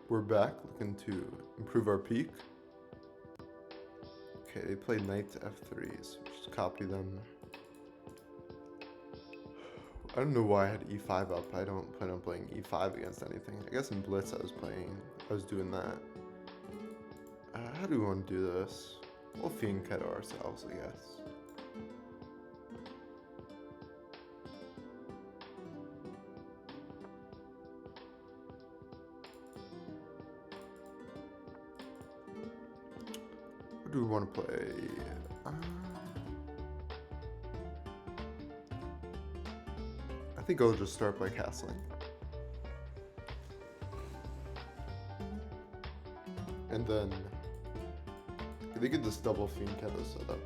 We're back looking to improve our peak. Okay, they play knight to f3, so just copy them. I don't know why I had e5 up. I don't plan on playing e5 against anything. I guess in blitz I was doing that. How do we want to do this? We'll fiend kettle ourselves, I guess. What do we want to play? I think I'll just start by castling. And then I think this double fiend kettle setup.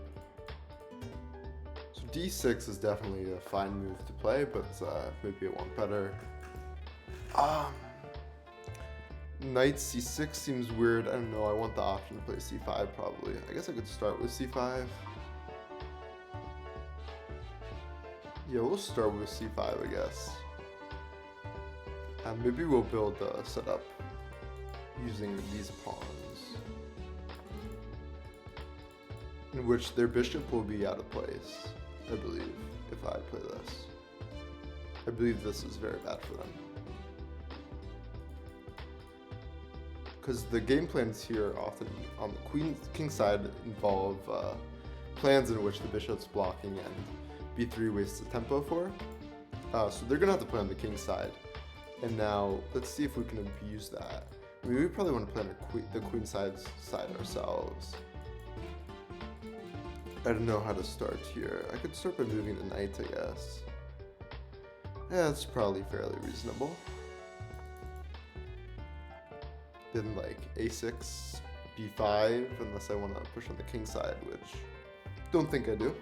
So d6 is definitely a fine move to play, but maybe I want better. Knight c6 seems weird. I don't know. I want the option to play c5 probably. I guess I could start with c5. Yeah, we'll start with c5, I guess. And maybe we'll build a setup using these pawns, in which their bishop will be out of place, I believe, if I play this. I believe this is very bad for them. Because the game plans here often on the king side involve plans in which the bishop's blocking and b3 wastes the tempo for. So they're gonna have to play on the king side. And now let's see if we can abuse that. I mean, we probably want to play on the queen side ourselves. I don't know how to start here. I could start by moving the knight, I guess. Yeah, that's probably fairly reasonable. Then like a6, b5, unless I want to push on the king side, which don't think I do.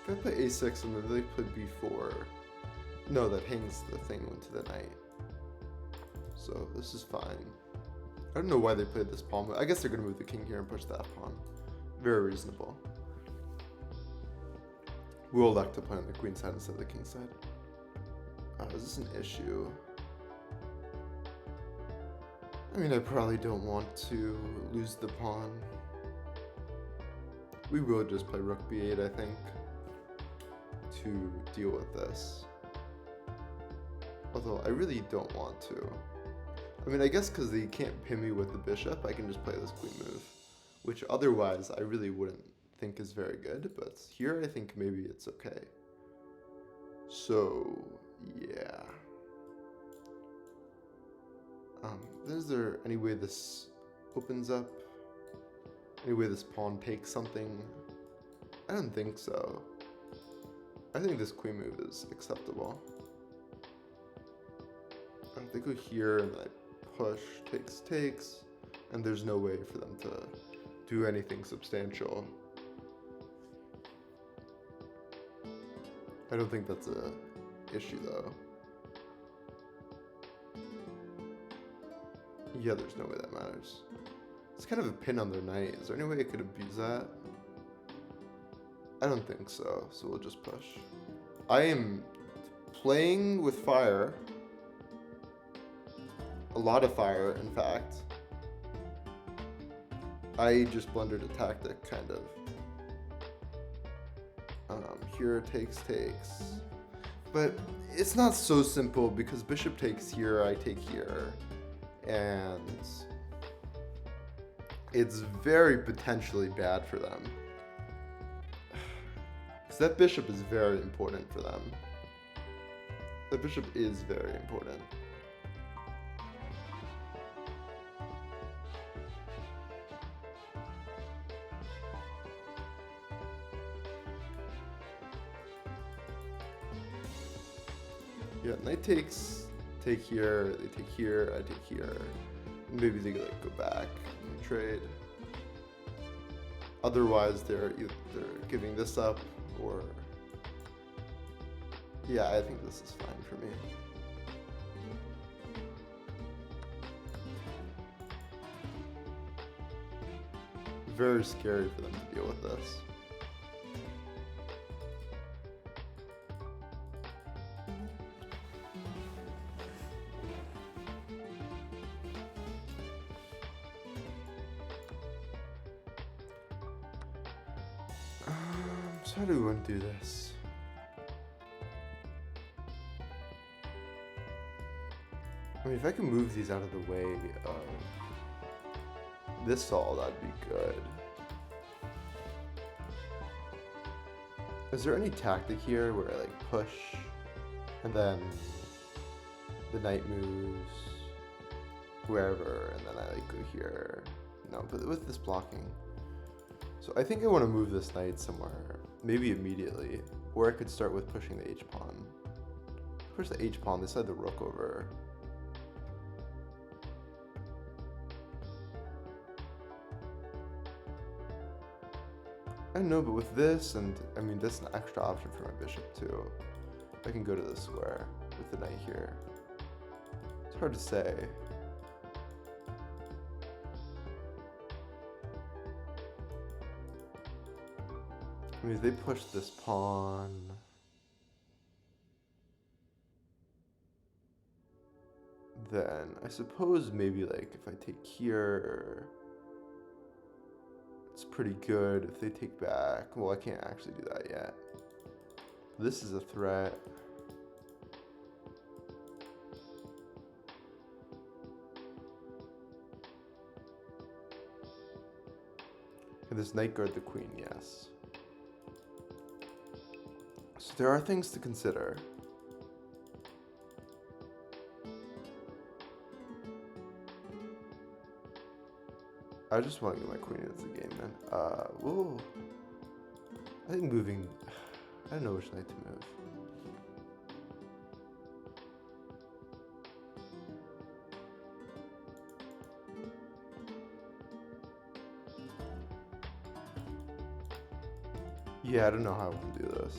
If I play a6 and then they play b4, no, that hangs the thing into the knight. So this is fine. I don't know why they played this pawn. I guess they're going to move the king here and push that pawn. Very reasonable. We'll elect to play on the queen side instead of the king side. Is this an issue? I mean, I probably don't want to lose the pawn. We will just play rook b8, I think, to deal with this. Although I really don't want to. I mean, I guess because they can't pin me with the bishop, I can just play this queen move, which otherwise I really wouldn't think is very good, but here I think maybe it's okay. So, yeah. Is there any way this opens up? Any way this pawn takes something? I don't think so. I think this queen move is acceptable. They go here and I push, takes, and there's no way for them to do anything substantial. I don't think that's a issue though. Yeah, there's no way that matters. It's kind of a pin on their knight. Is there any way I could abuse that? I don't think so, so we'll just push. I am playing with fire. A lot of fire, in fact. I just blundered a tactic, kind of. Here takes. But it's not so simple because bishop takes here, I take here. And it's very potentially bad for them. Because that bishop is very important for them. The bishop is very important. Yeah, knight takes, take here, they take here, I take here. Maybe they like go back and trade. Otherwise, they're either giving this up or... Yeah, I think this is fine for me. very scary for them to deal with this. So how do we want to do this? I mean, if I can move these out of the way of this all, that'd be good. Is there any tactic here where I like push and then the knight moves wherever and then I like go here? No, but with this blocking. So I think I want to move this knight somewhere, maybe immediately, or I could start with pushing the h-pawn. Push the h-pawn, they slide the rook over. I don't know, but with this, and I mean, this is an extra option for my bishop too. I can go to the square with the knight here. It's hard to say. I mean, if they push this pawn, then I suppose maybe like if I take here, it's pretty good. If they take back, well, I can't actually do that yet. This is a threat. Can this knight guard the queen? Yes. So there are things to consider. I just want to get my queen into the game, man. Whoa. I think moving... I don't know which knight to move. Yeah, I don't know how I want to do this.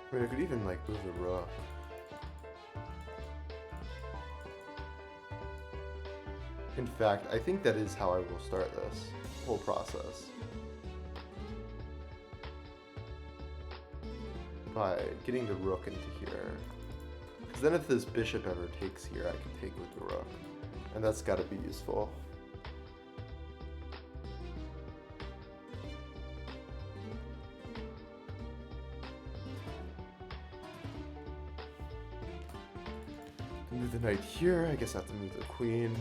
I mean, I could even like move the rook. In fact, I think that is how I will start this whole process. By getting the rook into here. Because then if this bishop ever takes here, I can take with the rook. And that's got to be useful. Move the knight here, I guess I have to move the queen.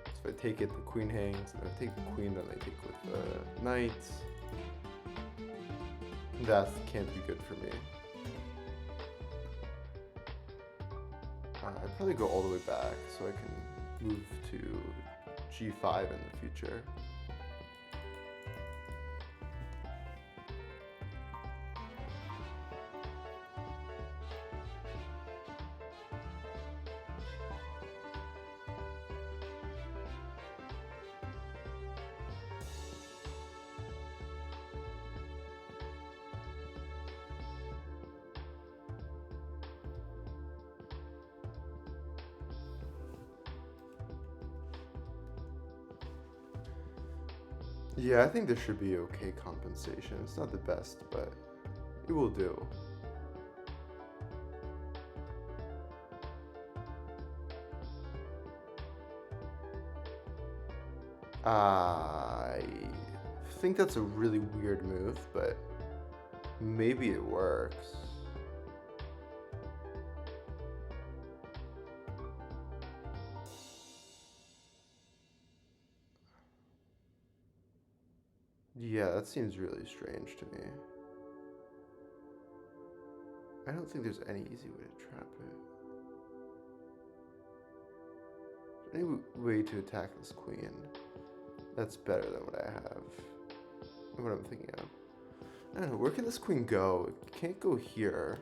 So if I take it, the queen hangs, and if I take the queen, then I take with the knight. That can't be good for me. I'd probably go all the way back so I can move to g5 in the future. Yeah, I think there should be okay compensation. It's not the best, but it will do. I think that's a really weird move, but maybe it works. Yeah, that seems really strange to me. I don't think there's any easy way to trap it. Any way to attack this queen that's better than what I have, what I'm thinking of. I don't know, where can this queen go? It can't go here.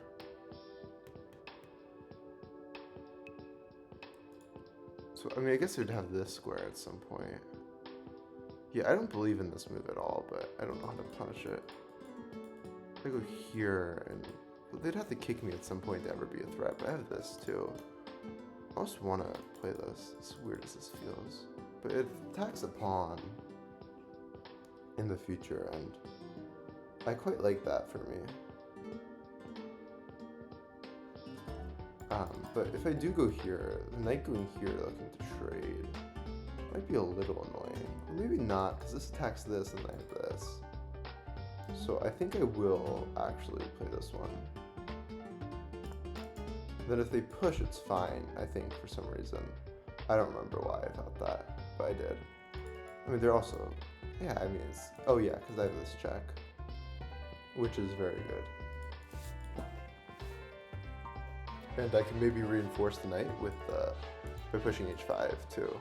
So, I mean, I guess it would have this square at some point. Yeah, I don't believe in this move at all, but I don't know how to punish it. If I go here, and well, they'd have to kick me at some point to ever be a threat, but I have this too. I almost want to play this, as weird as this feels. But it attacks a pawn in the future, and I quite like that for me. But if I do go here, the knight going here looking to trade might be a little annoying. Or maybe not, because this attacks this and I have this. So I think I will actually play this one. Then if they push, it's fine, I think, for some reason. I don't remember why I thought that, but I did. I mean, they're also, yeah, I mean, it's, oh yeah, because I have this check, which is very good. And I can maybe reinforce the knight with by pushing h5 too.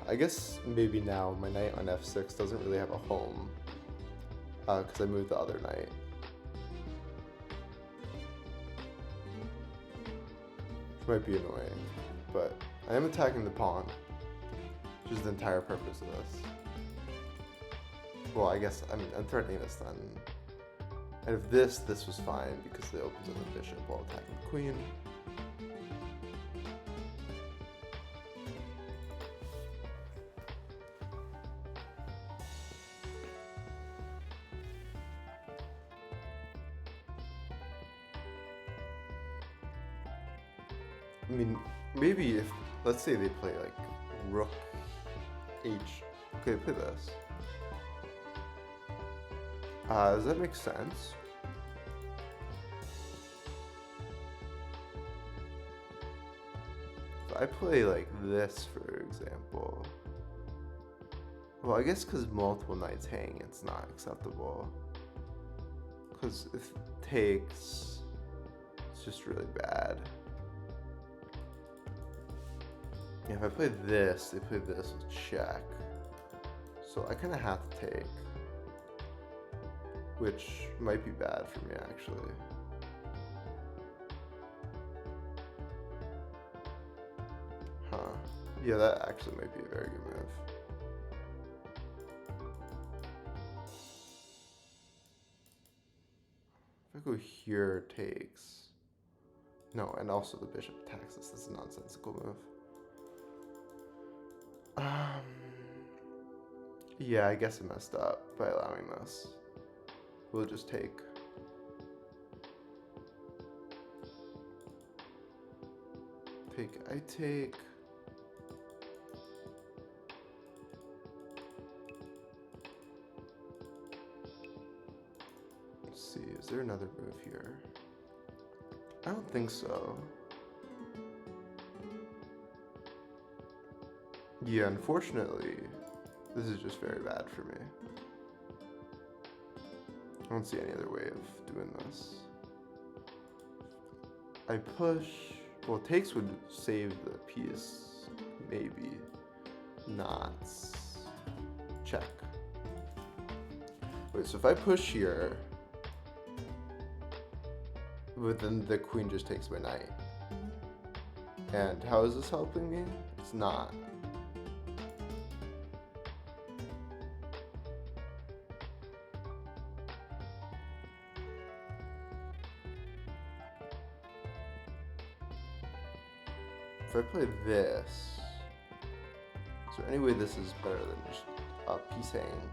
I guess maybe now my knight on f6 doesn't really have a home because I moved the other knight. Which might be annoying, but I am attacking the pawn, which is the entire purpose of this. Well, I guess, I mean, I'm threatening this then. And if this was fine because it opens up the bishop while attacking the queen. I mean, maybe if, let's say they play like rook h. Okay, play this. Does that make sense? If I play like this, for example. Well, I guess because multiple knights hang, it's not acceptable. Because if it takes, it's just really bad. Yeah, if I play this, they play this with check. So I kind of have to take. Which might be bad for me, actually. Huh. Yeah, that actually might be a very good move. If I go here, takes. No, and also the bishop attacks this. This is a nonsensical move. Yeah, I guess I messed up by allowing this. We'll just take. I take. Let's see, is there another move here? I don't think so. Yeah, unfortunately, this is just very bad for me. I don't see any other way of doing this. I push. Well, takes would save the piece. Maybe. Not. Check. Wait, so if I push here, but then the queen just takes my knight. And how is this helping me? It's not. If I play this, is there any way this is better than just a piece hanging?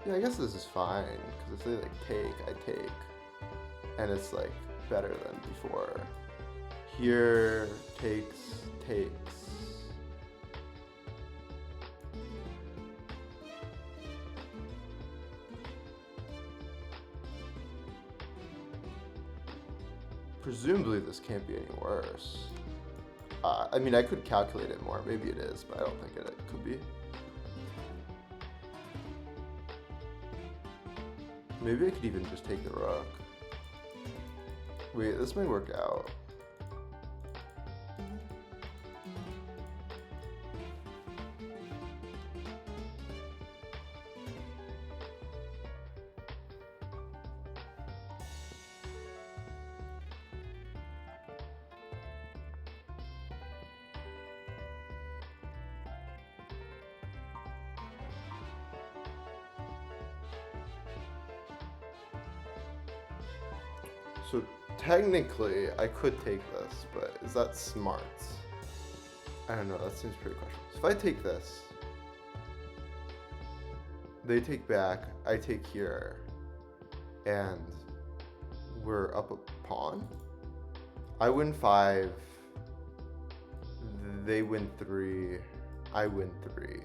Yeah, I guess this is fine, because if they like take, I take, and it's like better than before. Here, takes. Presumably this can't be any worse. I mean, I could calculate it more. Maybe it is, but I don't think it could be. Maybe I could even just take the rook. Wait, this may work out. So technically, I could take this, but is that smart? I don't know, that seems pretty questionable. So if I take this, they take back, I take here, and we're up a pawn. I win 5, they win 3, I win 3.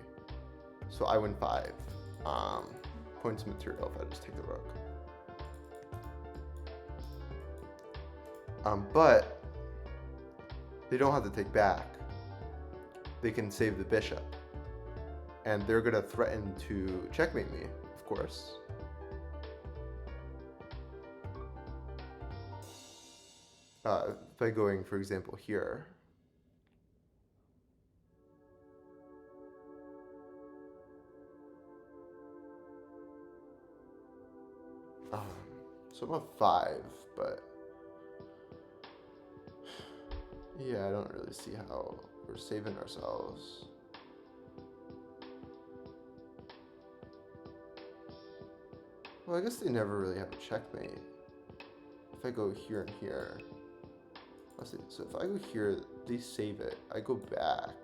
So I win 5. Points of material if I just take the rook. But they don't have to take back. They can save the bishop. And they're going to threaten to checkmate me, of course. By going, for example, here. So I'm at 5, but yeah, I don't really see how we're saving ourselves. Well, I guess they never really have a checkmate. If I go here and here, let's see. So if I go here, they save it. I go back.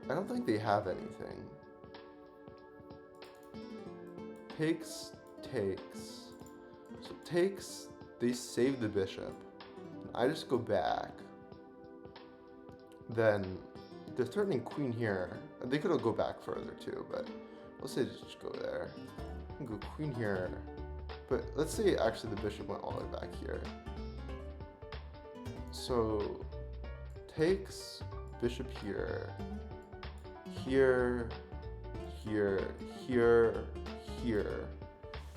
I don't think they have anything. Takes. So takes, they save the bishop. I just go back. Then they're threatening queen here. They could go back further too, but let's say just go there. I can go queen here. But let's say actually the bishop went all the way back here. So takes bishop here, here, here, here, here.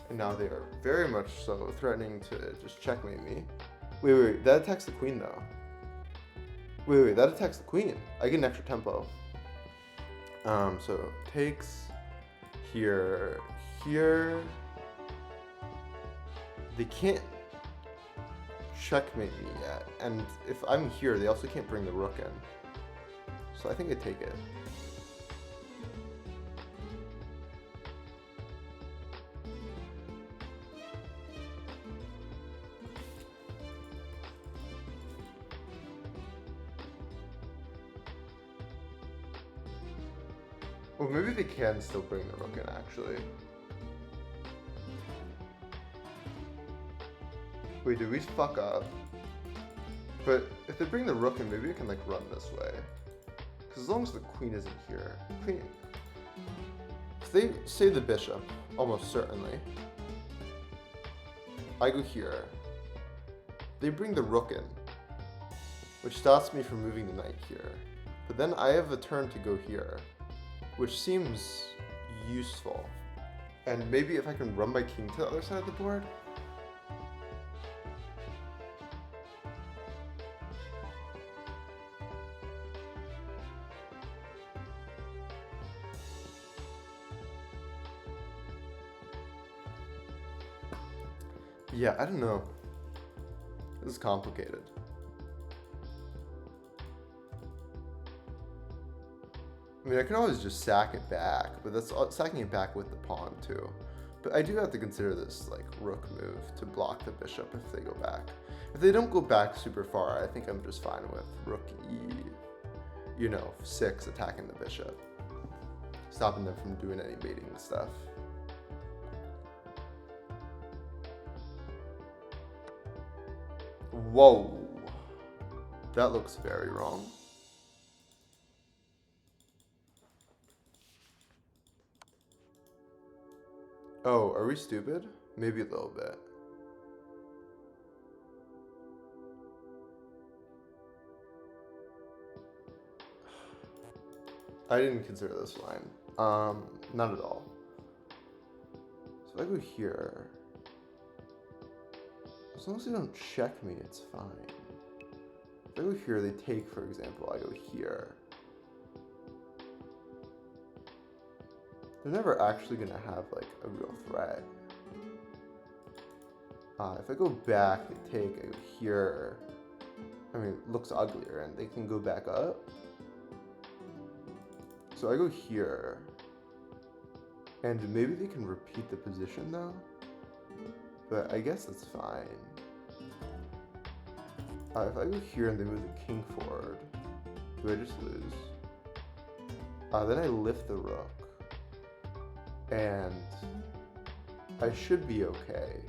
And now they are very much so threatening to just checkmate me. Wait, that attacks the queen though. Wait, that attacks the queen. I get an extra tempo. So takes here, here. They can't checkmate me yet. And if I'm here, they also can't bring the rook in. So I think I take it. Well, maybe they can still bring the rook in, actually. Wait, did we fuck up? But if they bring the rook in, maybe I can, like, run this way. Because as long as the queen isn't here. Queen... If they save the bishop, almost certainly. I go here. They bring the rook in. Which stops me from moving the knight here. But then I have a turn to go here. Which seems useful. And maybe if I can run my king to the other side of the board? Yeah, I don't know. This is complicated. I mean, I can always just sack it back, but that's sacking it back with the pawn too. But I do have to consider this like rook move to block the bishop if they go back. If they don't go back super far, I think I'm just fine with rook e, 6 attacking the bishop, stopping them from doing any mating stuff. Whoa, that looks very wrong. Oh, are we stupid? Maybe a little bit. I didn't consider this line. Not at all. So So I go here. As long as they don't check me, it's fine. If I go here, they take, for example, I go here. They're never actually gonna have like a real threat. If I go back, they take, I go here. I mean, it looks uglier, and they can go back up. So I go here. And maybe they can repeat the position though. But I guess that's fine. If I go here and they move the king forward, do I just lose? Then I lift the rook. And I should be okay.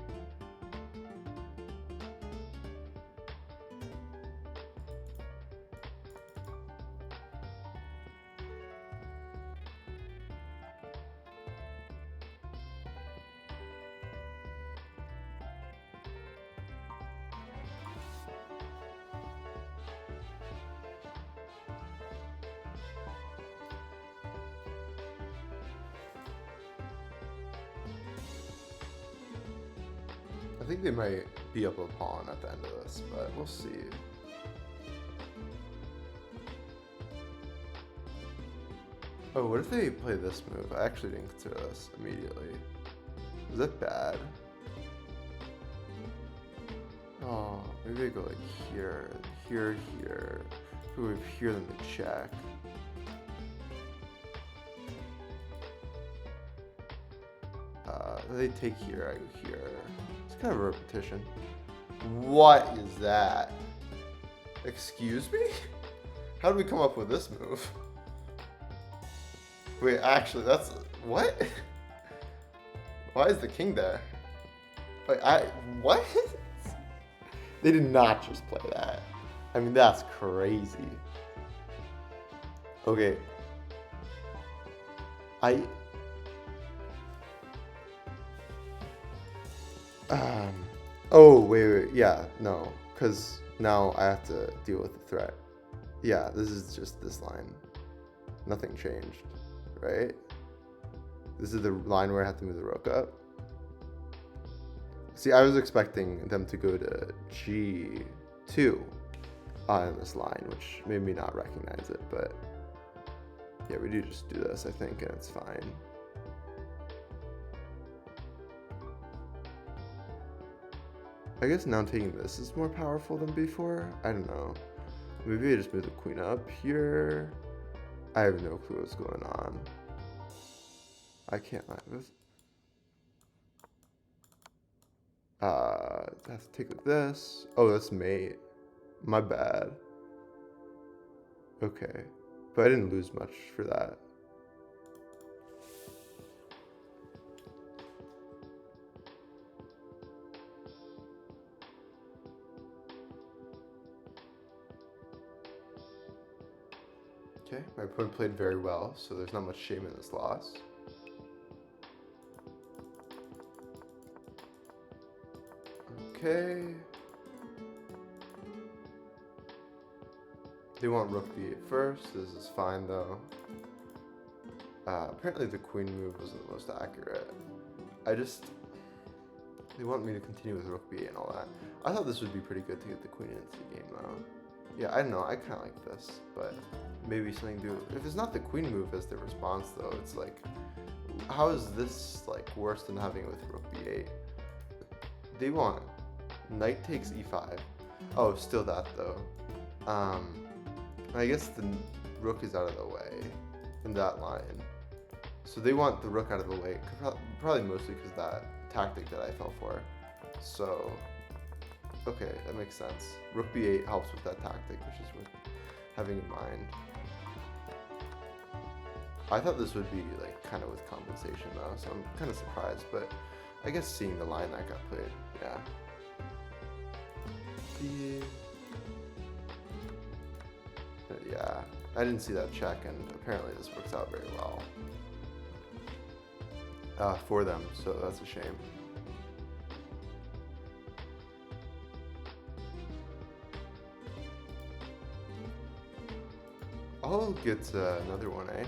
I think they might be up a pawn at the end of this, but we'll see. Oh, what if they play this move? I actually didn't consider this immediately. Is that bad? Oh, maybe I go like here, here, here. If we go here, then they check. They take here, I go here. It's kind of a repetition. What is that? Excuse me? How did we come up with this move? Wait, actually, that's... What? Why is the king there? Wait, what? They did not just play that. I mean, that's crazy. Okay. Oh, wait, yeah, no, because now I have to deal with the threat. Yeah, this is just this line. Nothing changed, right? This is the line where I have to move the rook up. See, I was expecting them to go to G2 on this line, which made me not recognize it, but yeah, we do just do this, I think, and it's fine. I guess now taking this is more powerful than before. I don't know. Maybe I just move the queen up here. I have no clue what's going on. I can't lie with this. I have to take with this. Oh, that's mate. My bad. Okay. But I didn't lose much for that. Okay, my opponent played very well, so there's not much shame in this loss. Okay. They want rook b8 first. This is fine though. Apparently the queen move wasn't the most accurate. They want me to continue with rook b8 and all that. I thought this would be pretty good to get the queen into the game though. Yeah, I don't know, I kind of like this, but maybe something to do. If it's not the queen move as the response though, it's like, how is this like worse than having it with rook b8? They want knight takes e5. Oh, still that though. I guess the rook is out of the way in that line. So they want the rook out of the way, probably mostly because that tactic that I fell for. So, okay, that makes sense. Rook b8 helps with that tactic, which is worth having in mind. I thought this would be like kind of with compensation though, so I'm kind of surprised, but I guess seeing the line that got played, yeah. Yeah, I didn't see that check, and apparently this works out very well for them, so that's a shame. I'll get another one, eh?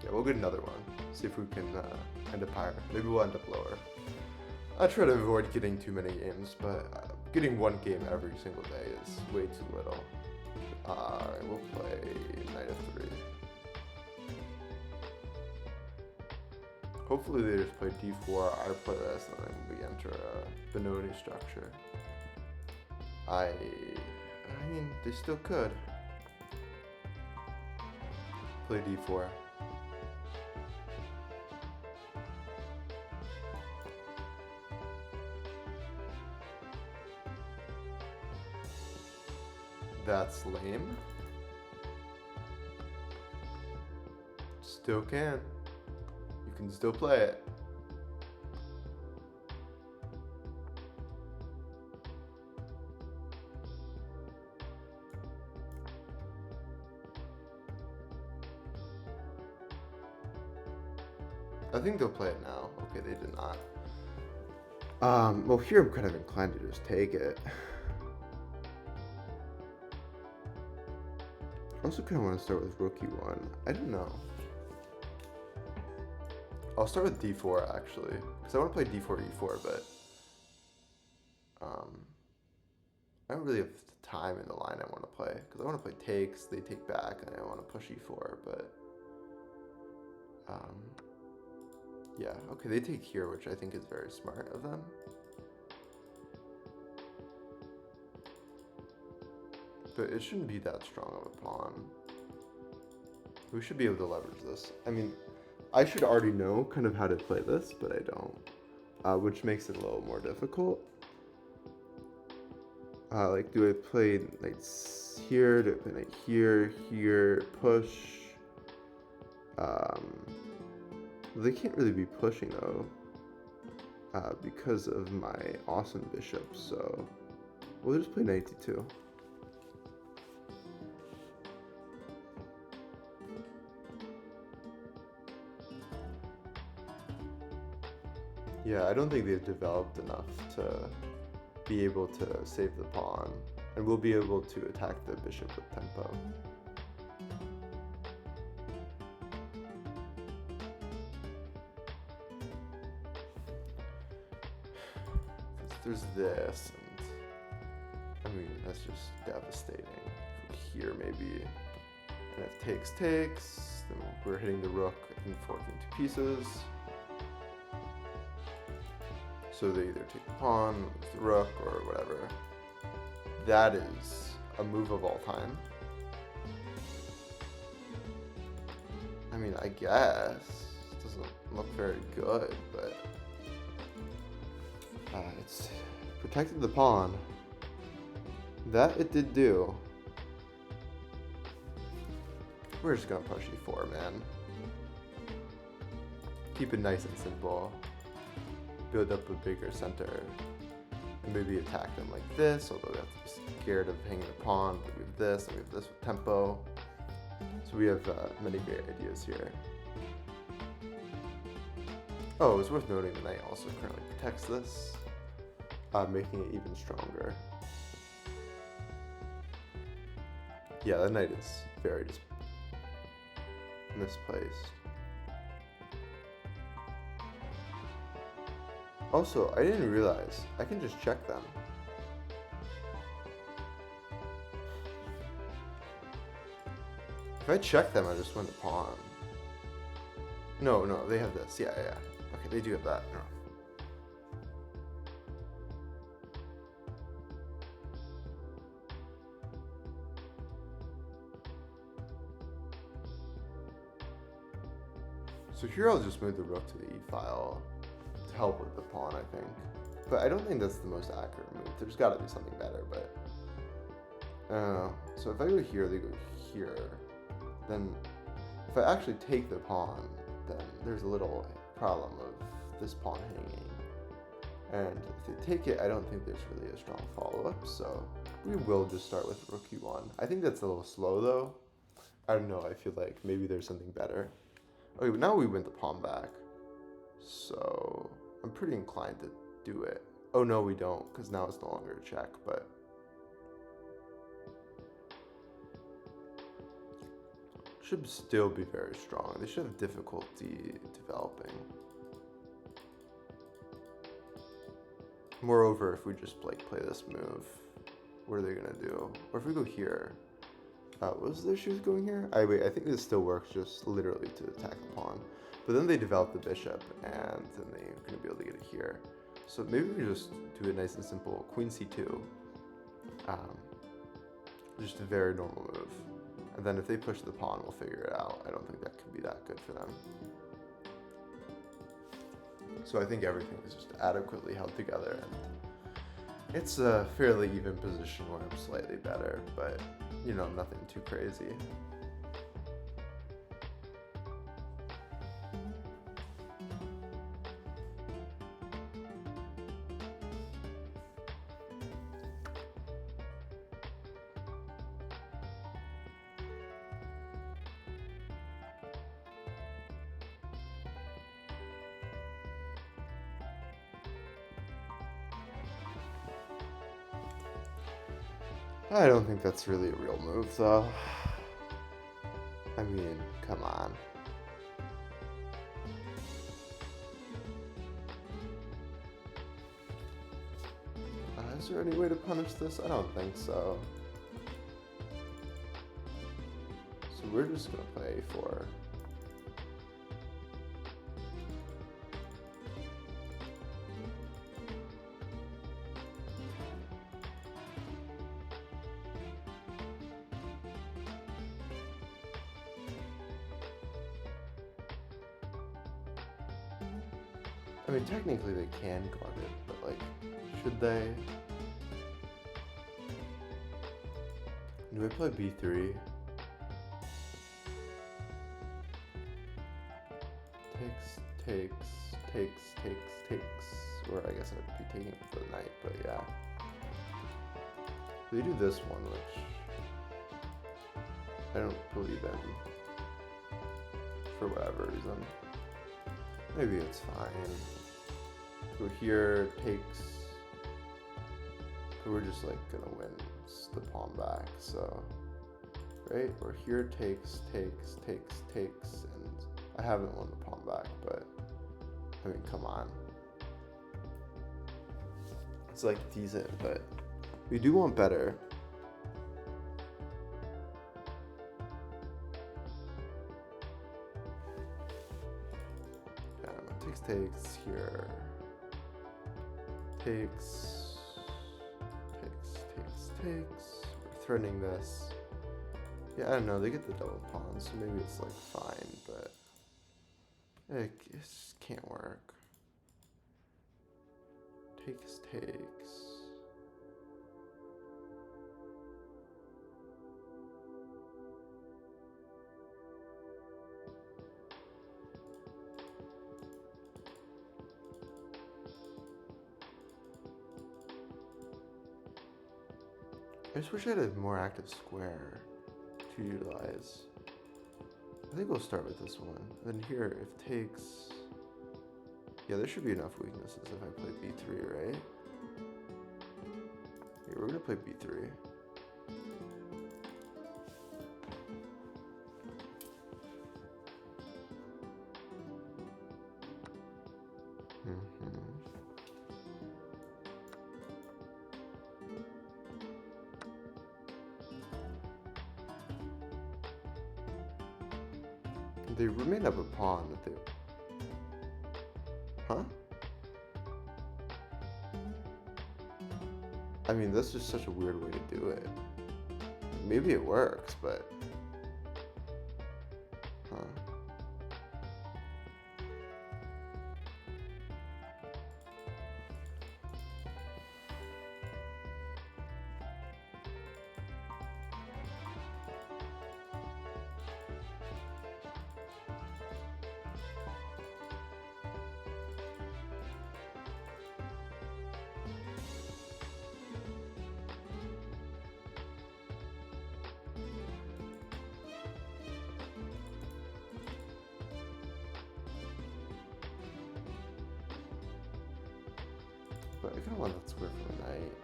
Yeah, we'll get another one. See if we can end up higher. Maybe we'll end up lower. I try to avoid getting too many games, but getting one game every single day is way too little. Alright, we'll play Knight of 3. Hopefully they just play d4, I play this, and then we enter a Benoni structure. I mean, they still could. Play d4. That's lame. Still can. You can still play it. I think they'll play it now. Okay, they did not. Well, here I'm kind of inclined to just take it. I also kind of want to start with rook e1. I don't know. I'll start with d4 actually, because I want to play d4 e4, but I don't really have the time in the line I want to play, because I want to play takes, they take back, and I want to push e4, but yeah, okay, they take here, which I think is very smart of them. But it shouldn't be that strong of a pawn. We should be able to leverage this. I mean, I should already know kind of how to play this, but I don't, which makes it a little more difficult. Like, do I play knights here? Do I play knight here, here, push? They can't really be pushing though, because of my awesome bishop. So we'll just play knight d2. Yeah, I don't think they've developed enough to be able to save the pawn, and we'll be able to attack the bishop with tempo. There's this, and I mean, that's just devastating. Here maybe, and if takes, then we're hitting the rook and forking two pieces. So they either take the pawn, lose the rook, or whatever. That is a move of all time. I mean, I guess it doesn't look very good, but it's protected the pawn. That it did do. We're just gonna push e4, man. Keep it nice and simple. Build up a bigger center. And maybe attack them like this, although we have to be scared of hanging a pawn. But we have this, and we have this with tempo. So we have many great ideas here. Oh, it's worth noting the knight also currently protects this, making it even stronger. Yeah, that knight is very misplaced. Also, I didn't realize I can just check them. If I check them, I just win the pawn. No, they have this. Yeah. Okay, they do have that. No. So here I'll just move the rook to the e-file to help with the pawn, I think. But I don't think that's the most accurate move. There's got to be something better, but I don't know. So if I go here, they go here. Then if I actually take the pawn, then there's a little problem of this pawn hanging. And if they take it, I don't think there's really a strong follow-up, so we will just start with rook e1. I think that's a little slow though. I don't know, I feel like maybe there's something better. Okay, but now we win the pawn back. So I'm pretty inclined to do it. Oh no, we don't, because now it's no longer a check, but should still be very strong. They should have difficulty developing. Moreover, if we just like play this move, what are they gonna do? Or if we go here, was their shoes going here? Wait, I think this still works just literally to attack the pawn. But then they develop the bishop, and then they're gonna be able to get it here. So maybe we just do it nice and simple. Queen c2. Just a very normal move. And then if they push the pawn, we'll figure it out. I don't think that could be that good for them. So I think everything is just adequately held together. And it's a fairly even position where I'm slightly better, but you know, nothing too crazy. I don't think that's really a real move, though. I mean, come on. Is there any way to punish this? I don't think so. So we're just gonna play a4. I mean, technically they can guard it, but like, should they? Do we play b3? Takes. Or I guess I'd be taking it for the knight, but yeah. They do this one, which I don't believe in for whatever reason. Maybe it's fine. Go here, takes. We're just like gonna win the pawn back, so. Right? Or here, takes, and I haven't won the pawn back, but I mean, come on. It's like decent, but we do want better. Takes here. Takes. We're threatening this. Yeah, I don't know. They get the double pawn, so maybe it's like fine, but it just can't work. Takes. I just wish I had a more active square to utilize. I think we'll start with this one. Then here, if takes... Yeah, there should be enough weaknesses if I play b3, right? Yeah, we're gonna play b3. They remain up a pawn that they... Huh? I mean, that's just such a weird way to do it. Maybe it works, but... Huh. But I kind of want that square for the knight.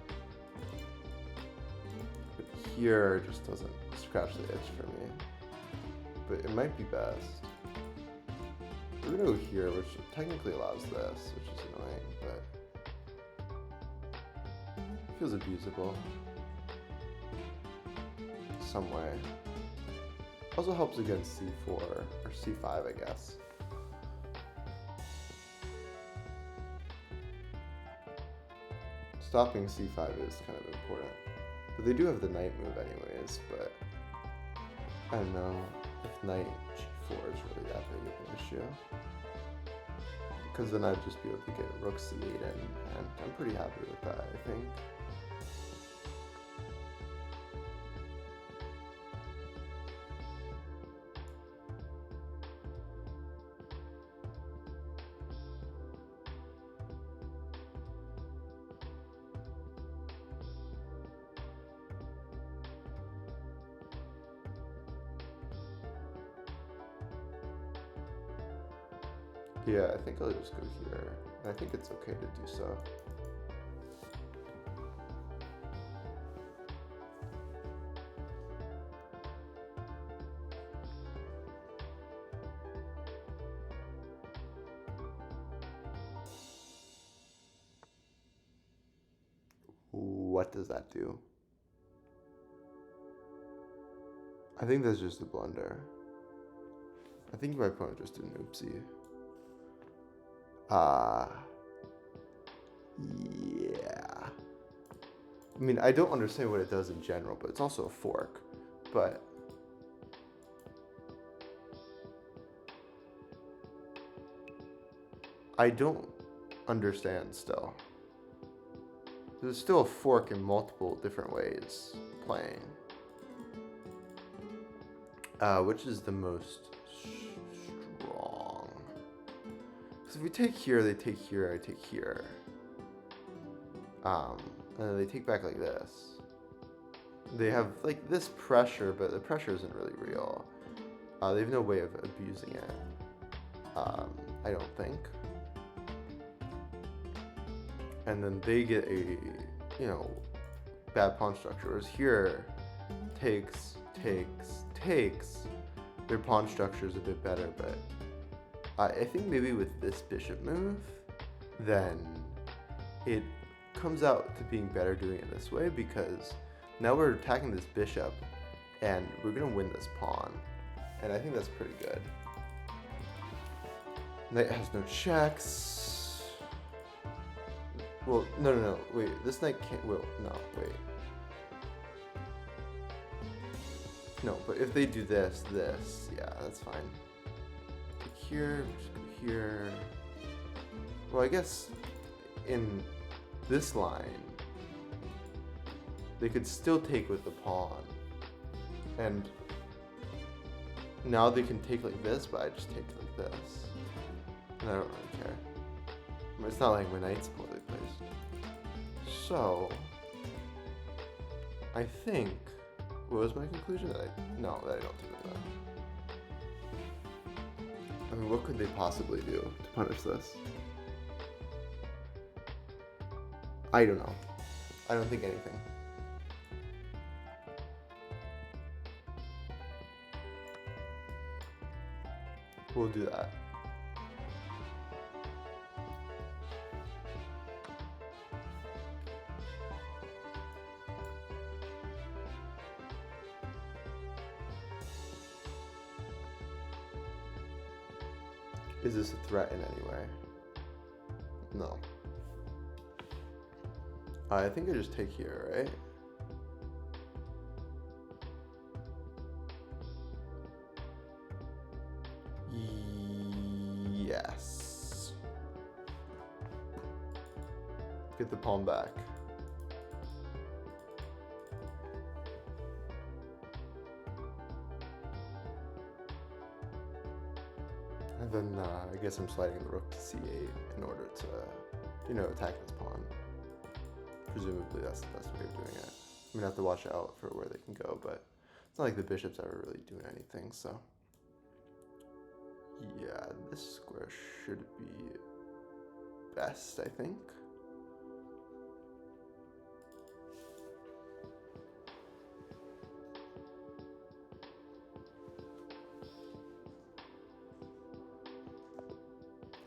But here just doesn't scratch the itch for me. but it might be best. We're gonna go here, which technically allows this, which is annoying, but feels abusable. Some way. Also helps against c4 or c5, I guess. Stopping c5 is kind of important. But they do have the knight move anyways, but I don't know if knight g4 is really that big of an issue. Because then I'd just be able to get rook c8 in, and I'm pretty happy with that, I think. Yeah, I think I'll just go here. I think it's okay to do so. What does that do? I think that's just a blunder. I think my opponent just did an oopsie. Yeah. I mean, I don't understand what it does in general, but it's also a fork. But I don't understand still. There's still a fork in multiple different ways playing. Which is the most strong? Because if we take here, they take here, I take here. And then they take back like this. They have like this pressure, but the pressure isn't really real. They have no way of abusing it. I don't think. And then they get a, bad pawn structure. Whereas here, takes. Their pawn structure is a bit better, but I think maybe with this bishop move, then it comes out to being better doing it this way, because now we're attacking this bishop and we're gonna win this pawn, and I think that's pretty good. Knight has no checks. Well, no, wait, this knight can't, well, no, wait. No, but if they do this, yeah, that's fine. Take here, just go here. Well, I guess in this line, they could still take with the pawn. And now they can take like this, but I just take like this. And I don't really care. I mean, it's not like my knight's poorly placed. So, I think, what was my conclusion? That I don't take that. I mean, what could they possibly do to punish this? I don't know. I don't think anything. We'll do that. Is this a threat in any way? No. I think I just take here, right? Yes. Get the pawn back. And then I guess I'm sliding the rook to c8 in order to, attack this pawn. Presumably that's the best way of doing it. I'm gonna have to watch out for where they can go, but it's not like the bishop's ever really doing anything, so. Yeah, this square should be best, I think.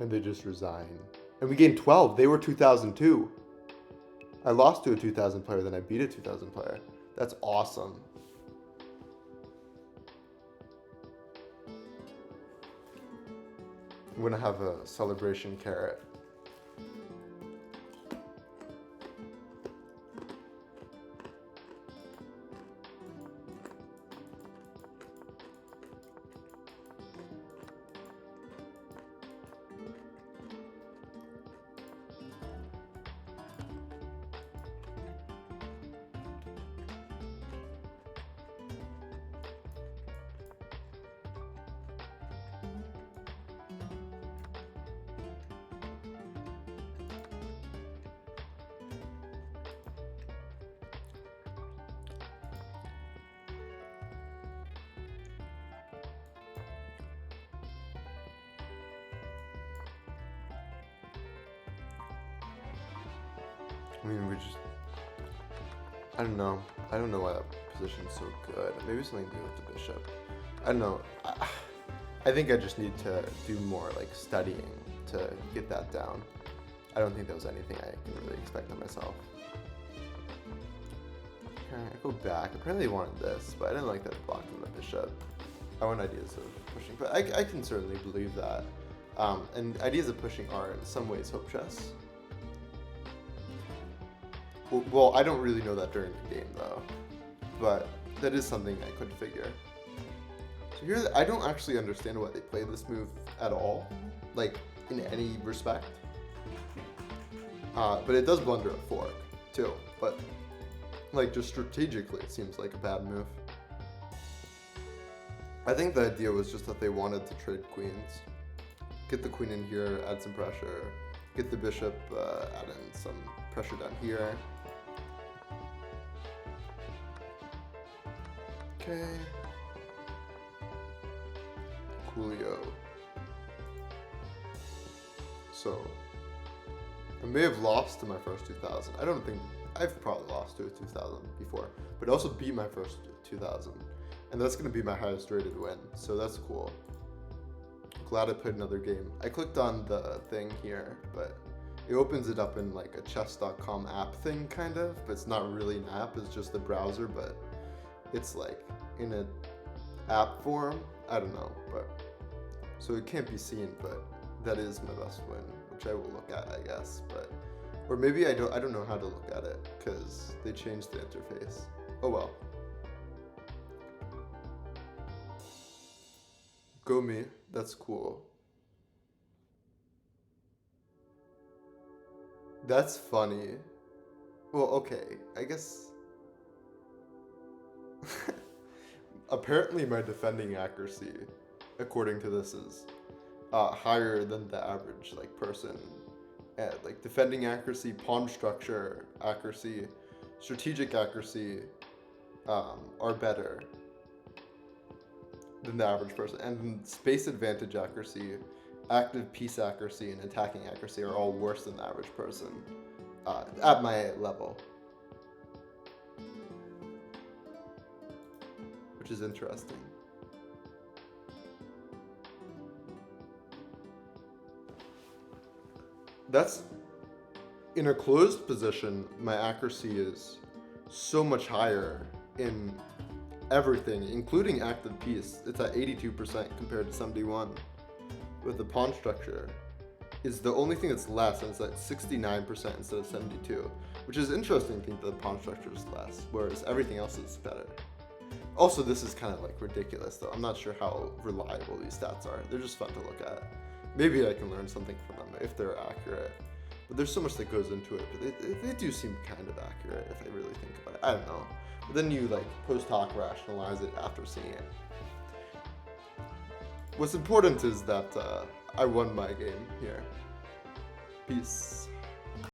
And they just resign. And we gained 12. They were 2002. I lost to a 2000 player, then I beat a 2000 player. That's awesome. I'm gonna have a celebration carrot. I mean, I don't know. I don't know why that position's so good. Maybe something to do with the bishop. I don't know. I think I just need to do more like studying to get that down. I don't think that was anything I can really expect of myself. Okay, I go back. Apparently I wanted this, but I didn't like that it blocked on the bishop. I want ideas of pushing, but I can certainly believe that. And ideas of pushing are in some ways hope chess. Well, I don't really know that during the game though, but that is something I could figure. So here, I don't actually understand why they play this move at all, like in any respect. But it does blunder a fork too, but like just strategically it seems like a bad move. I think the idea was just that they wanted to trade queens. Get the queen in here, add some pressure. Get the bishop, add in some pressure down here. Okay. Coolio. So, I may have lost to my first 2000. I don't think, I've probably lost to a 2000 before, but I also beat my first 2000. And that's going to be my highest rated win, so that's cool. Glad I played another game. I clicked on the thing here, but it opens it up in like a chess.com app thing kind of, but it's not really an app, it's just the browser, but it's like in an app form. I don't know, but so it can't be seen, but that is my best win, which I will look at, I guess, but or maybe I don't know how to look at it because they changed the interface. Oh well. Go me. That's cool. That's funny. Well, okay. I guess. Apparently, my defending accuracy, according to this, is higher than the average like person. Like defending accuracy, pawn structure accuracy, strategic accuracy are better than the average person, and space advantage accuracy, active piece accuracy, and attacking accuracy are all worse than the average person at my level, which is interesting. That's in a closed position, my accuracy is so much higher in everything, including active piece. It's at 82% compared to 71. With the pawn structure, is the only thing that's less, and it's at 69% instead of 72, which is interesting to think that the pawn structure is less, whereas everything else is better. Also, this is kind of like ridiculous though. I'm not sure how reliable these stats are. They're just fun to look at. Maybe I can learn something from them if they're accurate. But there's so much that goes into it, but they do seem kind of accurate if I really think about it. I don't know. But then you like post hoc rationalize it after seeing it. What's important is that I won my game here. Peace.